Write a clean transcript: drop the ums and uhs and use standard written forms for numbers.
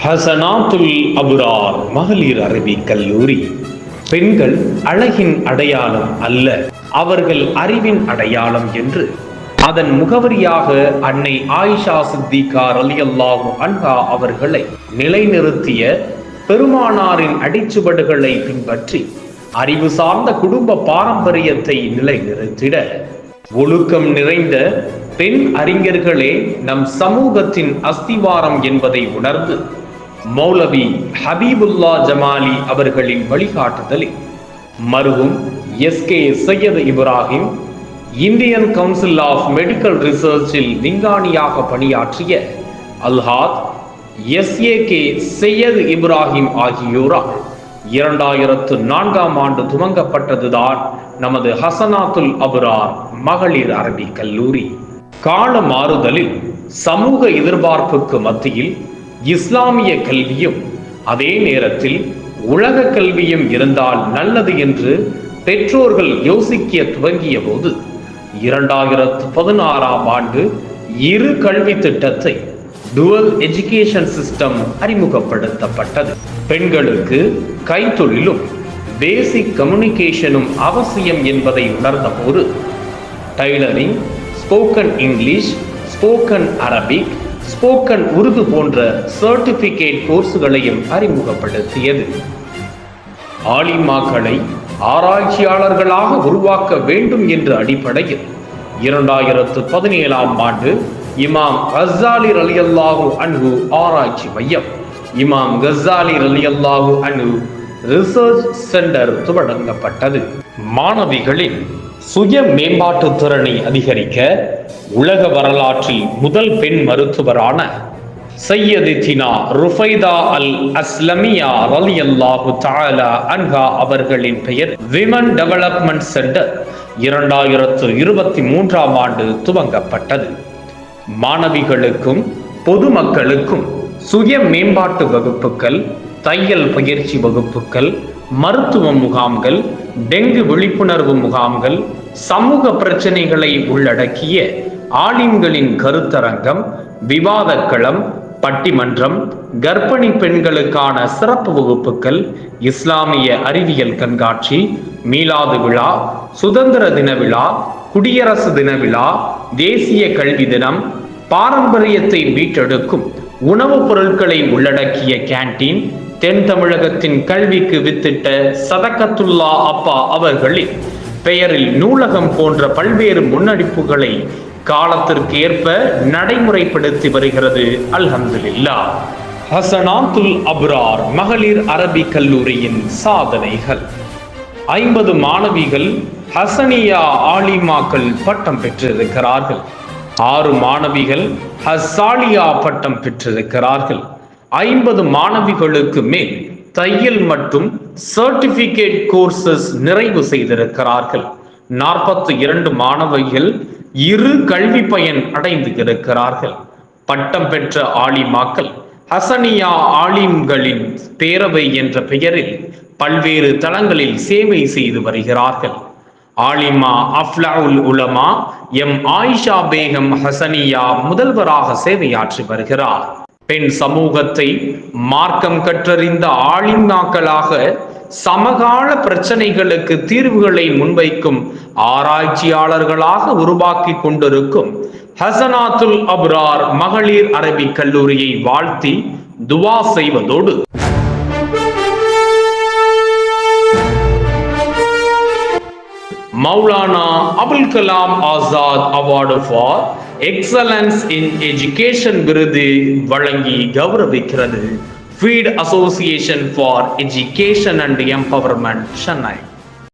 ஹசனாத்துல் அபுரார் மகளிர் அரபிக் கல்லூரி. பெண்கள் அழகின் அடையாளம் அல்ல, அவர்கள் அறிவின் அடையாளம் என்று அதன் முகவரியாக அன்னை ஆயிஷா சித்திகா ரலியல்லாஹு அன்ஹா அவர்களை நிலைநிறுத்திய பெருமானாரின் அடிச்சுவடுகளை பின்பற்றி அறிவு சார்ந்த குடும்ப பாரம்பரியத்தை நிலைநிறுத்திட ஒழுக்கம் நிறைந்த பெண் அறிஞர்களே நம் சமூகத்தின் அஸ்திவாரம் என்பதை உணர்ந்து மௌலவி ஹபீபுல்லா ஜமாலி அவர்களின் வழிகாட்டுதலில் மருகும் SK Syed Ibrahim Indian Council of Medical ரிசர்ச்சில் விஞ்ஞானியாக பணியாற்றிய அல்ஹாத் எஸ்ஏகே சையது இப்ராஹிம் ஆகியோரால் 2004ஆம் ஆண்டு துவங்கப்பட்டதுதான் நமது ஹசனாத்துல் அபுரார் மகளிர் அரபிக் கல்லூரி. கால மாறுதலில் சமூக எதிர்பார்ப்புக்கு மத்தியில் இஸ்லாமிய கல்வியும் அதே நேரத்தில் உலக கல்வியும் இருந்தால் நல்லது என்று பெற்றோர்கள் யோசிக்க துவங்கிய போது 2016ஆம் ஆண்டு இரு கல்வி திட்டத்தை டுவல் எஜுகேஷன் சிஸ்டம் அறிமுகப்படுத்தப்பட்டது. பெண்களுக்கு கைத்தொழிலும் பேசிக் கம்யூனிகேஷனும் அவசியம் என்பதை உணர்ந்த போது tailoring, spoken English, spoken Arabic, spoken Urdu போன்ற சர்டிபிகேட் கோர்ஸுகளையும் அறிமுகப்படுத்தியது. ஆலிமாக்களை ஆராய்ச்சியாளர்களாக உருவாக்க வேண்டும் என்ற அடிப்படையில் 2017ஆம் ஆண்டு இமாம் கஸ்ஸாலி ரலியல்லாஹு அன்ஹு ஆராய்ச்சி மையம், இமாம் கஸ்ஸாலி ரலியல்லாஹு அன்ஹு ரிசர்ச் சென்டர் தொடங்கப்பட்டது. மாணவிகளின் சுய மேம்பாட்டு திறனை அதிகரிக்க உலக வரலாற்றில் முதல் பெண் மருத்துவரான சையதினா ருஃபைதா அல் அஸ்லமியா ரலியல்லாஹு தஆலா அன்ஹா அவர்களின் பெயர் விமன் டெவலப்மெண்ட் சென்டர் 2023ஆம் ஆண்டு துவங்கப்பட்டது. மாணவிகளுக்கும் பொதுமக்களுக்கும் சுய மேம்பாட்டு வகுப்புகள், தையல் பயிற்சி வகுப்புகள், மருத்துவ முகாம்கள், டெங்கு விழிப்புணர்வு முகாம்கள், சமூக பிரச்சனைகளை உள்ளடக்கிய ஆலிம்களின் கருத்தரங்கம், விவாதக்களம், பட்டிமன்றம், கர்ப்பிணி பெண்களுக்கான சிறப்பு வகுப்புகள், இஸ்லாமிய அறிவியல் கண்காட்சி, மீலாது விழா, சுதந்திர தின விழா, குடியரசு தின விழா, தேசிய கல்வி தினம், பாரம்பரியத்தை மீட்டெடுக்கும் உணவுப் பொருட்களை உள்ளடக்கிய கேண்டீன், தென் தமிழகத்தின் கல்விக்கு வித்திட்ட சதகத்துல்லா அப்பா அவர்களின் பெயரில் நூலகம் போன்ற பல்வேறு முன்னெடுப்புகளை காலத்திற்கு ஏற்ப நடைமுறைப்படுத்தி வருகிறது. அல்ஹம்துலில்லாஹ். ஹசனாத்துல் அப்ரார் மகளிர் அரபிக் கல்லூரியின் சாதனைகள்: 50 மாணவிகள் ஹசனியா ஆலிமாக்கள் பட்டம் பெற்றிருக்கிறார்கள். 6 மாணவிகள் ஹஸ்ஸாலியா பட்டம் பெற்றிருக்கிறார்கள். 50 மாணவிகளுக்கு மேல் தையல் மற்றும் சர்டிபிகேட் கோர்சஸ் நிறைவு செய்திருக்கிறார்கள். 42 மாணவிகள் இரு கல்வி பயன் அடைந்து இருக்கிறார்கள். பட்டம் பெற்ற ஆலிமாக்கள் ஹசனியா ஆலிம்களின் பேரவை என்ற பெயரில் பல்வேறு தளங்களில் சேவை செய்து வருகிறார்கள். ஆலிமா அஃப்லாஉல் உலமா எம் ஆயிஷா பேகம் ஹசனியா முதல்வராக சேவையாற்றி வருகிறார். பெண் சமூகத்தை மார்க்கம் கற்றறிந்த ஆலிமாக்களாக சமகால பிரச்சனைகளுக்கு தீர்வுகளை முன்வைக்கும் ஆராய்ச்சியாளர்களாக உருவாக்கி கொண்டிருக்கும் ஹசனாத்துல் அப்ரார் மகளிர் அரபிக் கல்லூரியை வாழ்த்தி துவா செய்வதோடு Maulana Abul Kalam Azad Award for Excellence in Education விருது வழங்கி கௌரவிக்கிறது Feed Association for Education and Empowerment, Chennai.